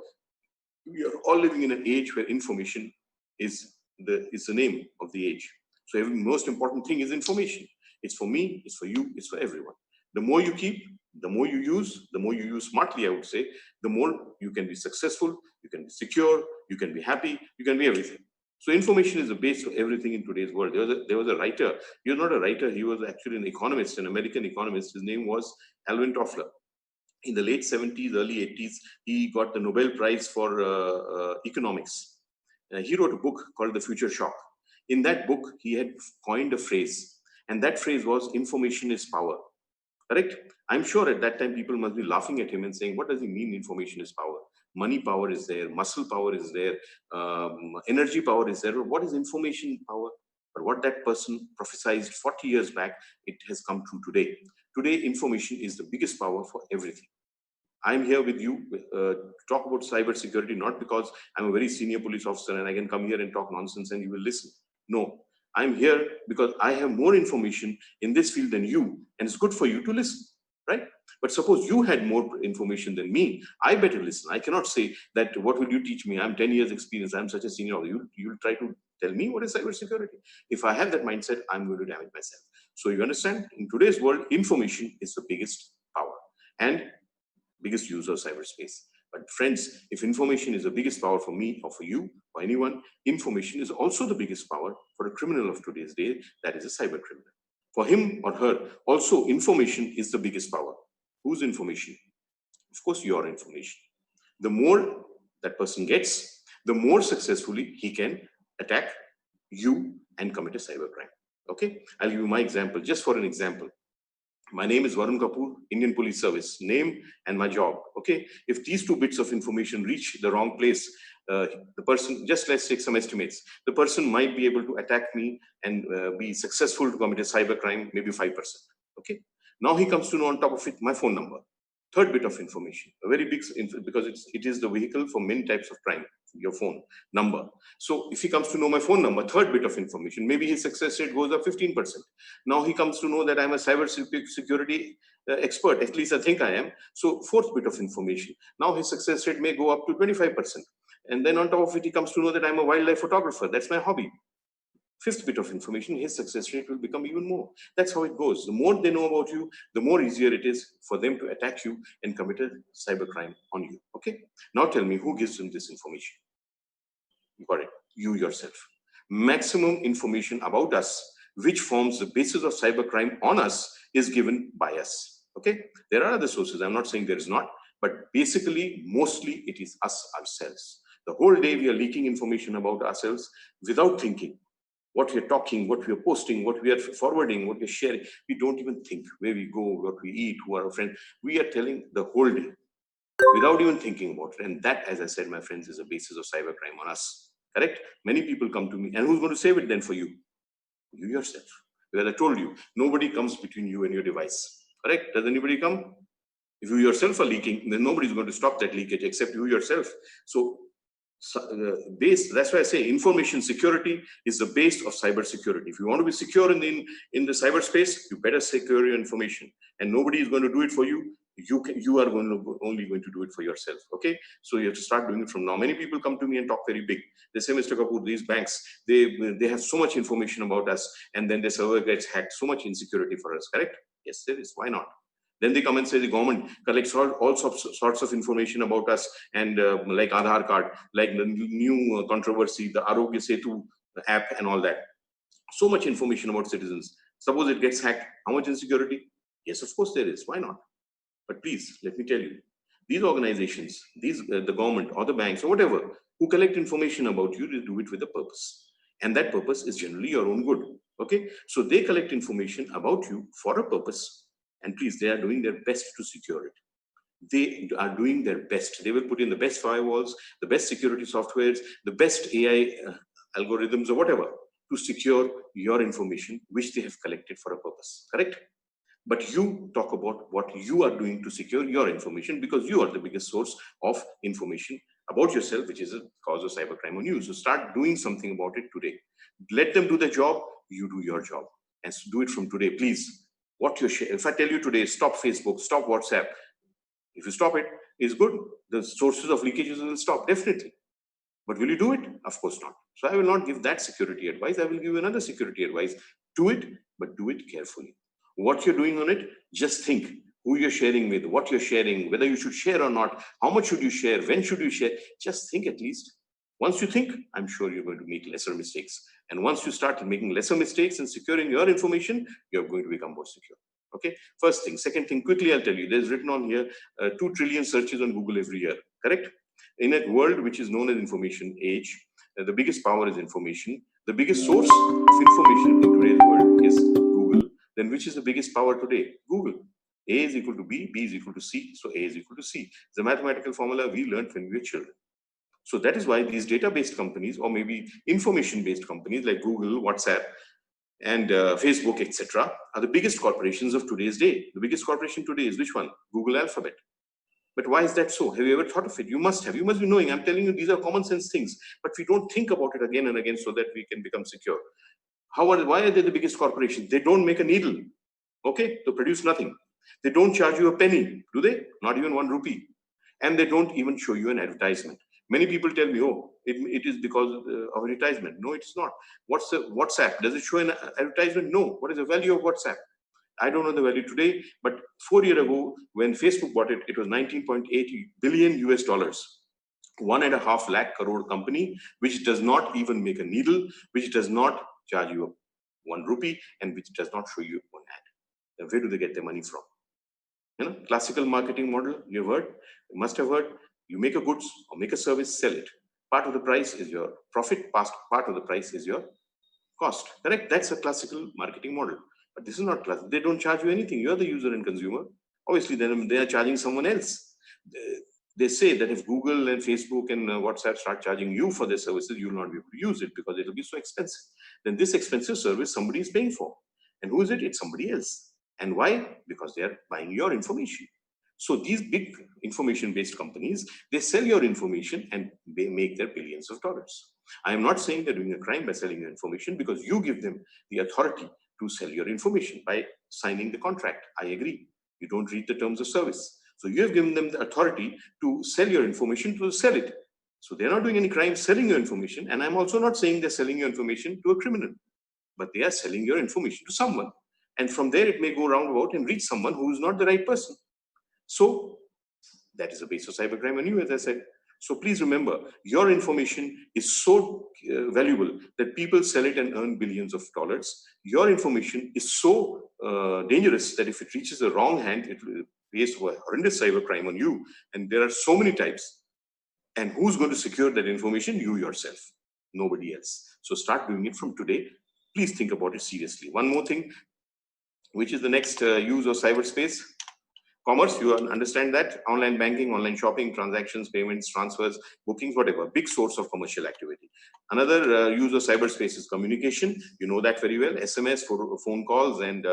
We are all living in an age where information is the name of the age. So every most important thing is information. It's for me, it's for you, it's for everyone. The more you keep, the more you use smartly, I would say, the more you can be successful, you can be secure, you can be happy, you can be everything. So information is the base for everything in today's world. There was a writer. He was not a writer, he was actually an economist, an American economist. His name was Alvin Toffler. In the late 70s, early 80s, he got the Nobel Prize for economics. He wrote a book called The Future Shock. In that book, he had coined a phrase, and that phrase was information is power. Correct? I'm sure at that time people must be laughing at him and saying, what does he mean information is power? Money power is there, muscle power is there, energy power is there. But what is information power? But what that person prophesied 40 years back, it has come true today. Today, information is the biggest power for everything. I'm here with you to talk about cybersecurity, not because I'm a very senior police officer and I can come here and talk nonsense and you will listen. No, I'm here because I have more information in this field than you, and it's good for you to listen, right? But suppose you had more information than me, I better listen. I cannot say that, what will you teach me? I'm 10 years experience, I'm such a senior. You'll try to tell me what is cybersecurity. If I have that mindset, I'm going to damage myself. So you understand, in today's world, information is the biggest power and biggest use of cyberspace. But friends, if information is the biggest power for me or for you or anyone, information is also the biggest power for a criminal of today's day, that is a cyber criminal. For him or her, also information is the biggest power. Whose information? Of course, your information. The more that person gets, the more successfully he can attack you and commit a cybercrime. Okay, I'll give you my example, just for an example. My name is Varun Kapoor, Indian Police Service, name and my job. Okay, if these two bits of information reach the wrong place, the person, just let's take some estimates, the person might be able to attack me and be successful to commit a cybercrime, maybe 5%. Okay, now he comes to know on top of it my phone number. Third bit of information, a very big, because it is the vehicle for many types of crime, your phone number. So if he comes to know my phone number, third bit of information, maybe his success rate goes up 15%. Now he comes to know that I'm a cyber security expert, at least I think I am. So fourth bit of information, now his success rate may go up to 25%. And then on top of it, he comes to know that I'm a wildlife photographer. That's my hobby. Fifth bit of information, his success rate will become even more. That's how it goes. The more they know about you, the more easier it is for them to attack you and commit a cybercrime on you. Okay? Now tell me, who gives them this information? You got it. You yourself. Maximum information about us, which forms the basis of cybercrime on us, is given by us. Okay? There are other sources. I'm not saying there is not, but basically, mostly it is us ourselves. The whole day we are leaking information about ourselves without thinking. What we are talking, what we are posting, what we are forwarding, what we are sharing. We don't even think where we go, what we eat, who are our friends. We are telling the whole day without even thinking about it. And that, as I said, my friends, is the basis of cybercrime on us. Correct? Many people come to me, and who's going to save it then for you? You yourself. Because I told you, nobody comes between you and your device. Correct? Does anybody come? If you yourself are leaking, then nobody's going to stop that leakage except you yourself. So that's why I say information security is the base of cybersecurity. If you want to be secure in the cyberspace, you better secure your information, and nobody is going to do it for you. You are only going to do it for yourself. Okay, so you have to start doing it from now. Many people come to me and talk very big. They say, Mr. Kapoor, these banks, they have so much information about us, and then the server gets hacked. So much insecurity for us. Correct? Yes, there is. Why not? Then they come and say the government collects all sorts of information about us, and like Aadhaar card, like the new controversy, the Arogya Setu app and all that. So much information about citizens. Suppose it gets hacked, how much insecurity? Yes, of course there is. Why not? But please, let me tell you, these organizations, the government or the banks or whatever, who collect information about you, they do it with a purpose. And that purpose is generally your own good. Okay? So they collect information about you for a purpose. And please, they are doing their best to secure it. They are doing their best. They will put in the best firewalls, the best security softwares, the best AI algorithms or whatever to secure your information, which they have collected for a purpose. Correct? But you talk about what you are doing to secure your information, because you are the biggest source of information about yourself, which is a cause of cybercrime on you. So start doing something about it today. Let them do the job, you do your job. And do it from today, please. what you're sharing. If I tell you today, stop Facebook, stop WhatsApp, if you stop it, it's good. The sources of leakages will stop, definitely. But will you do it? Of course not. So I will not give that security advice. I will give you another security advice. Do it, but do it carefully. What you're doing on it, just think who you're sharing with, what you're sharing, whether you should share or not, how much should you share, when should you share. Just think at least. Once you think, I'm sure you're going to make lesser mistakes. And once you start making lesser mistakes and securing your information, you're going to become more secure. Okay, first thing. Second thing, quickly I'll tell you, there's written on here 2 trillion searches on Google every year, correct? In a world which is known as information age, the biggest power is information. The biggest source of information in today's world is Google. Then which is the biggest power today? Google. A is equal to B, B is equal to C, so A is equal to C. It's a mathematical formula we learned when we were children. So that is why these data-based companies, or maybe information-based companies like Google, WhatsApp, and Facebook, etc., are the biggest corporations of today's day. The biggest corporation today is which one? Google Alphabet. But why is that so? Have you ever thought of it? You must have. You must be knowing. I'm telling you, these are common sense things. But we don't think about it again and again so that we can become secure. Why are they the biggest corporation? They don't make a needle. Okay? They produce nothing. They don't charge you a penny, do they? Not even 1 rupee. And they don't even show you an advertisement. Many people tell me, oh, it is because of advertisement. No, it's not. What's the WhatsApp? Does it show an advertisement? No. What is the value of WhatsApp? I don't know the value today, but 4 years ago, when Facebook bought it, it was 19.8 billion US dollars. 1.5 lakh crore company, which does not even make a needle, which does not charge you 1 rupee, and which does not show you one ad. Then where do they get their money from? You know, classical marketing model, you've heard, you must have heard, you make a goods or make a service, sell it. Part of the price is your profit, part of the price is your cost, correct? That's a classical marketing model. But this is not classical. They don't charge you anything. You're the user and consumer. Obviously, then they are charging someone else. They say that if Google and Facebook and WhatsApp start charging you for their services, you'll not be able to use it because it'll be so expensive. Then this expensive service somebody is paying for. And who is it? It's somebody else. And why? Because they are buying your information. So these big information-based companies, they sell your information and they make their billions of dollars. I am not saying they're doing a crime by selling your information, because you give them the authority to sell your information by signing the contract. I agree. You don't read the terms of service. So you have given them the authority to sell your information, to sell it. So they're not doing any crime selling your information. And I'm also not saying they're selling your information to a criminal, but they are selling your information to someone. And from there, it may go roundabout and reach someone who is not the right person. So that is the base of cybercrime on you, as I said. So please remember, your information is so valuable that people sell it and earn billions of dollars. Your information is so dangerous that if it reaches the wrong hand, it will face horrendous cybercrime on you. And there are so many types. And who's going to secure that information? You yourself, nobody else. So start doing it from today. Please think about it seriously. One more thing, which is the next use of cyberspace. Commerce, you understand that. Online banking, online shopping, transactions, payments, transfers, bookings, whatever. Big source of commercial activity. Another use of cyberspace is communication. You know that very well. SMS for phone calls and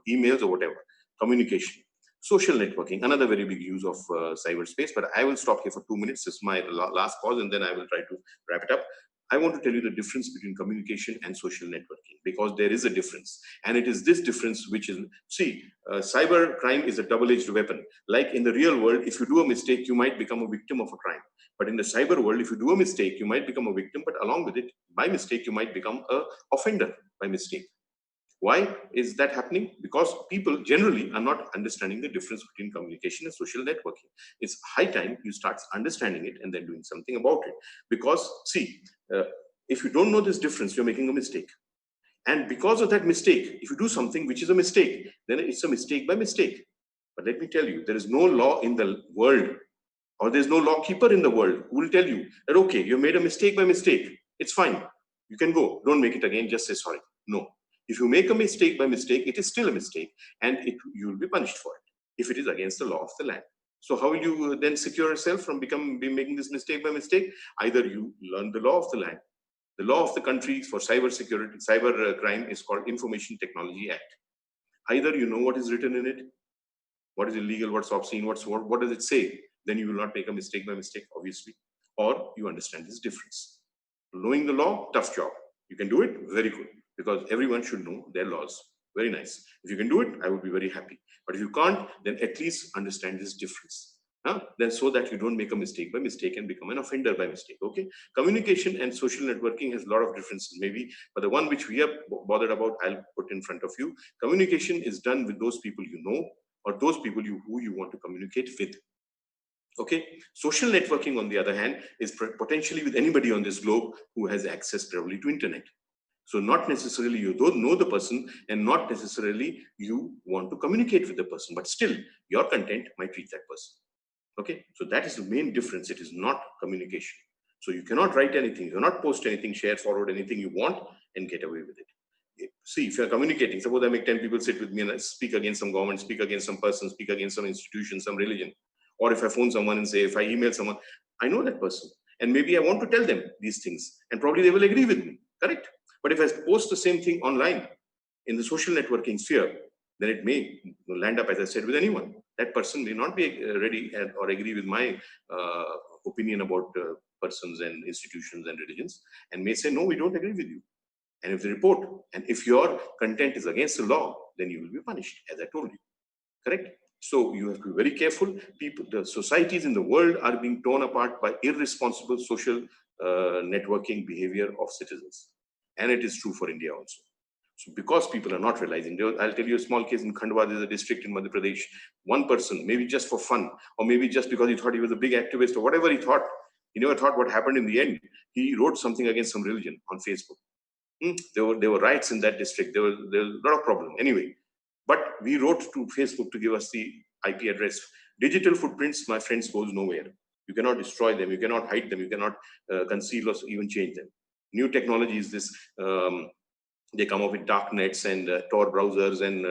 emails or whatever. Communication. Social networking, another very big use of cyberspace. But I will stop here for 2 minutes. This is my last pause, and then I will try to wrap it up. I want to tell you the difference between communication and social networking, because there is a difference. And it is this difference which is, see, cyber crime is a double-edged weapon. Like in the real world, if you do a mistake, you might become a victim of a crime. But in the cyber world, if you do a mistake, you might become a victim, but along with it, by mistake, you might become an offender by mistake. Why is that happening? Because people generally are not understanding the difference between communication and social networking. It's high time you start understanding it and then doing something about it. Because see, if you don't know this difference, you're making a mistake. And because of that mistake, if you do something which is a mistake, then it's a mistake by mistake. But let me tell you, there is no law in the world, or there's no law keeper in the world who will tell you that, okay, you made a mistake by mistake. It's fine. You can go. Don't make it again. Just say sorry. No. If you make a mistake by mistake, it is still a mistake, and you will be punished for it if it is against the law of the land. So how will you then secure yourself from making this mistake by mistake? Either you learn the law of the land. The law of the country for cyber security, cyber crime is called Information Technology Act. Either you know what is written in it, what is illegal, what's obscene, what does it say? Then you will not make a mistake by mistake, obviously, or you understand this difference. Knowing the law, tough job. You can do it, very good, because everyone should know their laws. Very nice. If you can do it, I would be very happy. But if you can't, then at least understand this difference. Then so that you don't make a mistake by mistake and become an offender by mistake. Okay. Communication and social networking has a lot of differences, maybe, but the one which we are bothered about, I'll put in front of you. Communication is done with those people you know, or those people who you want to communicate with. Okay. Social networking, on the other hand, is potentially with anybody on this globe who has access probably to internet. So not necessarily you don't know the person, and not necessarily you want to communicate with the person, but still your content might reach that person. Okay, so that is the main difference. It is not communication. So you cannot write anything, you cannot post anything, share, forward anything you want and get away with it. See, if you're communicating, suppose I make 10 people sit with me and I speak against some government, speak against some person, speak against some institution, some religion. Or if I phone someone and say, if I email someone, I know that person. And maybe I want to tell them these things and probably they will agree with me, correct? But if I post the same thing online in the social networking sphere, then it may land up, as I said, with anyone. That person may not be ready or agree with my opinion about persons and institutions and religions, and may say, no, we don't agree with you. And if they report, and if your content is against the law, then you will be punished, as I told you, correct? So you have to be very careful. People, the societies in the world are being torn apart by irresponsible social networking behavior of citizens. And it is true for India also. So because people are not realizing, I'll tell you a small case in Khandwa. There's a district in Madhya Pradesh. One person, maybe just for fun, or maybe just because he thought he was a big activist or whatever he thought, he never thought what happened in the end. He wrote something against some religion on Facebook. There were riots in that district. There was a lot of problem. Anyway, but we wrote to Facebook to give us the IP address. Digital footprints, my friends, goes nowhere. You cannot destroy them. You cannot hide them. You cannot conceal or even change them. New technologies, they come up with dark nets and Tor browsers and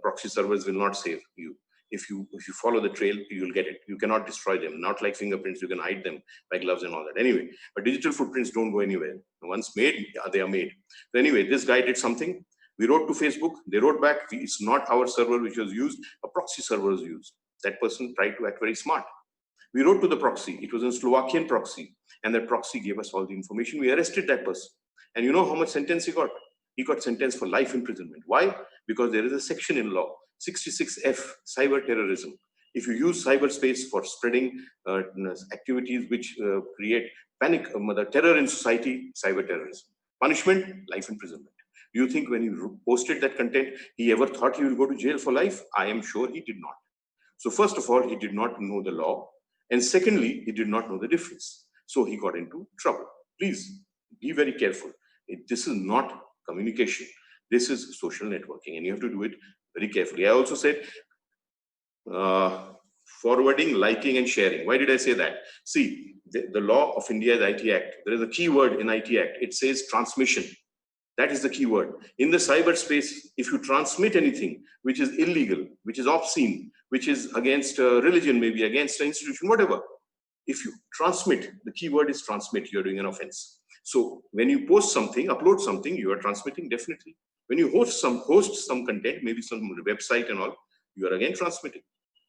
proxy servers will not save you. If you follow the trail, you'll get it. You cannot destroy them. Not like fingerprints, you can hide them by gloves and all that. Anyway, but digital footprints don't go anywhere. Once made, they are made. So anyway, this guy did something. We wrote to Facebook. They wrote back, it's not our server which was used. A proxy server was used. That person tried to act very smart. We wrote to the proxy. It was a Slovakian proxy. And that proxy gave us all the information. We arrested that person. And you know how much sentence he got? He got sentenced for life imprisonment. Why? Because there is a section in law, 66F, cyber terrorism. If you use cyberspace for spreading activities which create panic, terror in society, cyber terrorism. Punishment, life imprisonment. Do you think when he posted that content, he ever thought he will go to jail for life? I am sure he did not. So first of all, he did not know the law. And secondly, he did not know the difference. So he got into trouble. Please be very careful. This is not communication. This is social networking, and you have to do it very carefully. I also said forwarding, liking, and sharing. Why did I say that? See, the law of India's IT Act, there is a key word in IT Act. It says transmission. That is the key word. In the cyberspace, if you transmit anything which is illegal, which is obscene, which is against religion, maybe against an institution, whatever, if you transmit, the key word is transmit, you're doing an offense. So when you post something, upload something, you are transmitting, definitely. When you host some content, maybe some website and all, you are again transmitting.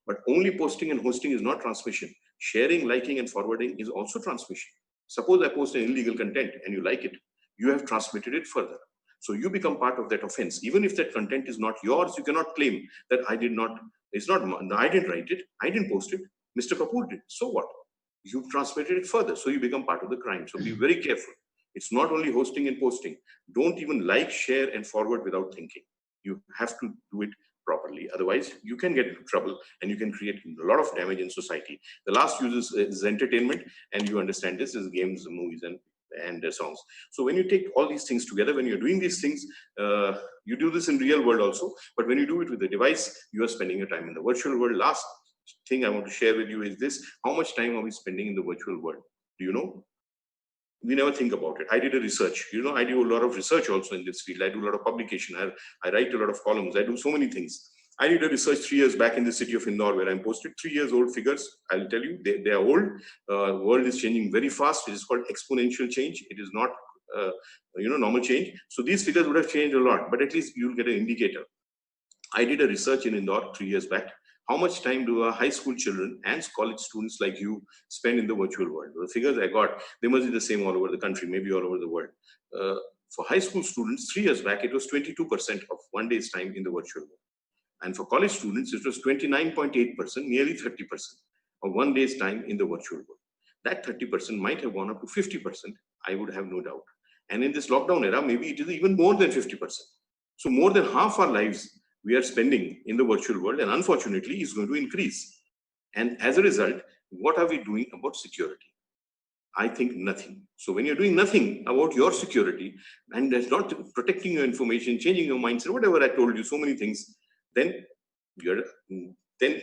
But only posting and hosting is not transmission. Sharing, liking, and forwarding is also transmission. Suppose I post an illegal content and you like it, you have transmitted it further. So you become part of that offense. Even if that content is not yours, you cannot claim that I did not, it's not, I didn't write it, I didn't post it, Mr. Kapoor did. So what? You've transmitted it further. So you become part of the crime. So be very careful. It's not only hosting and posting. Don't even like, share, and forward without thinking. You have to do it properly. Otherwise, you can get into trouble and you can create a lot of damage in society. The last use is entertainment, and you understand this is games, movies, and songs. So when you take all these things together, when you're doing these things, you do this in real world also, but when you do it with the device, you are spending your time in the virtual world. Last thing I want to share with you is this: how much time are we spending in the virtual world? Do you know? We never think about it. I did a research. You know, I do a lot of research also in this field. I do a lot of publication. I write a lot of columns. I do so many things. I did a research 3 years back in the city of Indore, where I'm posted 3 years old figures. I'll tell you, they are old. World is changing very fast. It is called exponential change. It is not, normal change. So these figures would have changed a lot, but at least you'll get an indicator. I did a research in Indore 3 years back. How much time do our high school children and college students like you spend in the virtual world? The figures I got, they must be the same all over the country, maybe all over the world. For high school students, 3 years back, it was 22% of one day's time in the virtual world. And for college students, it was 29.8%, nearly 30% of one day's time in the virtual world. That 30% might have gone up to 50%, I would have no doubt. And in this lockdown era, maybe it is even more than 50%. So more than half our lives we are spending in the virtual world, and unfortunately is going to increase. And as a result, what are we doing about security? I think nothing. So when you're doing nothing about your security and that's not protecting your information, changing your mindset, whatever I told you, so many things, then then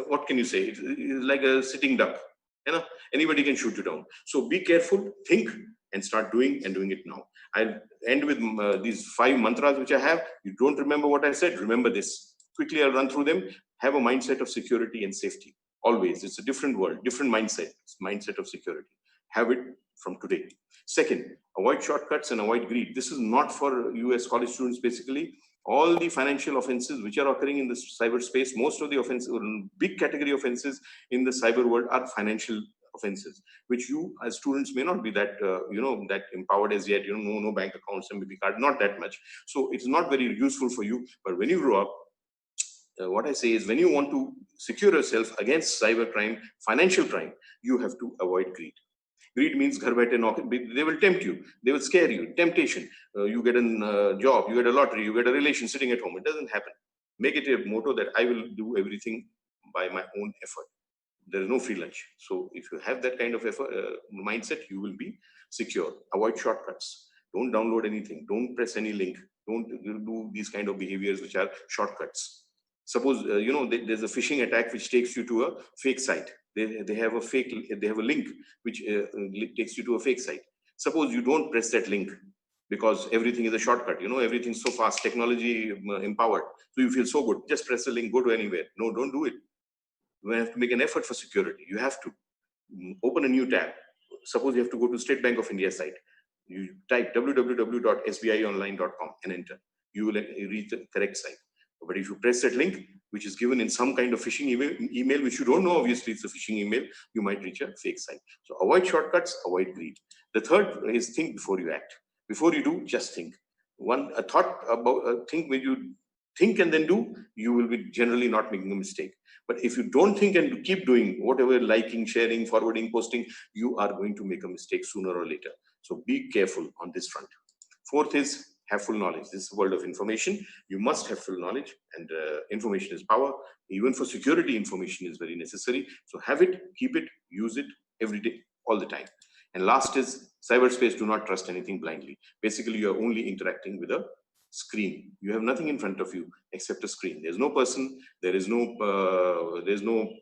what can you say? It's like a sitting duck. You know, anybody can shoot you down. So be careful, think, and start doing it now. I'll end with these 5 mantras which I have. You don't remember what I said, remember this. Quickly, I'll run through them. Have a mindset of security and safety. Always. It's a different world, different mindset. It's mindset of security. Have it from today. Second, avoid shortcuts and avoid greed. This is not for US college students, basically. All the financial offenses which are occurring in the cyberspace, most of the offenses, big category offenses in the cyber world are financial offenses, which you as students may not be that, that empowered as yet, no bank accounts, MBP card, not that much. So it's not very useful for you. But when you grow up, what I say is when you want to secure yourself against cyber crime, financial crime, you have to avoid greed. Greed means ghar baithe naukri. They will tempt you. They will scare you. Temptation. You get a job, you get a lottery, you get a relation sitting at home. It doesn't happen. Make it a motto that I will do everything by my own effort. There is no free lunch. So if you have that kind of effort, mindset, you will be secure. Avoid shortcuts. Don't download anything. Don't press any link. Don't do these kind of behaviors which are shortcuts. Suppose there's a phishing attack which takes you to a fake site. They have a link which takes you to a fake site. Suppose you don't press that link because everything is a shortcut. Everything's so fast, technology empowered. So you feel so good. Just press the link, go to anywhere. No, don't do it. You have to make an effort for security. You have to open a new tab. Suppose you have to go to State Bank of India site. You type www.sbionline.com and enter. You will reach the correct site. But if you press that link, which is given in some kind of phishing email, which you don't know, obviously it's a phishing email, you might reach a fake site. So avoid shortcuts, avoid greed. The third is think before you act. Before you do, just think. A thought about a thing when you think and then do, you will be generally not making a mistake. But if you don't think and keep doing whatever, liking, sharing, forwarding, posting, you are going to make a mistake sooner or later. So be careful on this front. Fourth is have full knowledge. This is a world of information. You must have full knowledge, and information is power. Even for security, information is very necessary. So have it, keep it, use it every day, all the time. And last is cyberspace. Do not trust anything blindly. Basically, you are only interacting with a screen. You have nothing in front of you except a screen. There's no person. There's no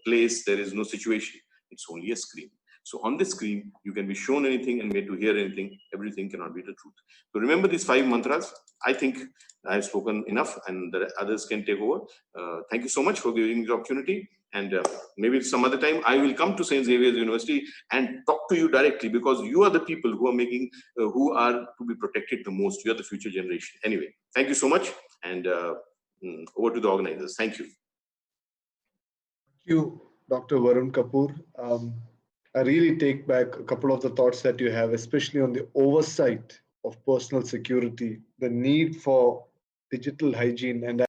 place. There is no situation. It's only a screen. So on the screen, you can be shown anything and made to hear anything. Everything cannot be the truth. So remember these 5 mantras. I think I've spoken enough and the others can take over. Thank you so much for giving me the opportunity. And maybe some other time I will come to St. Xavier's University and talk to you directly, because you are the people who are who are to be protected the most. You are the future generation. Anyway, thank you so much. And over to the organizers. Thank you. Thank you, Dr. Varun Kapoor. I really take back a couple of the thoughts that you have, especially on the oversight of personal security, the need for digital hygiene, and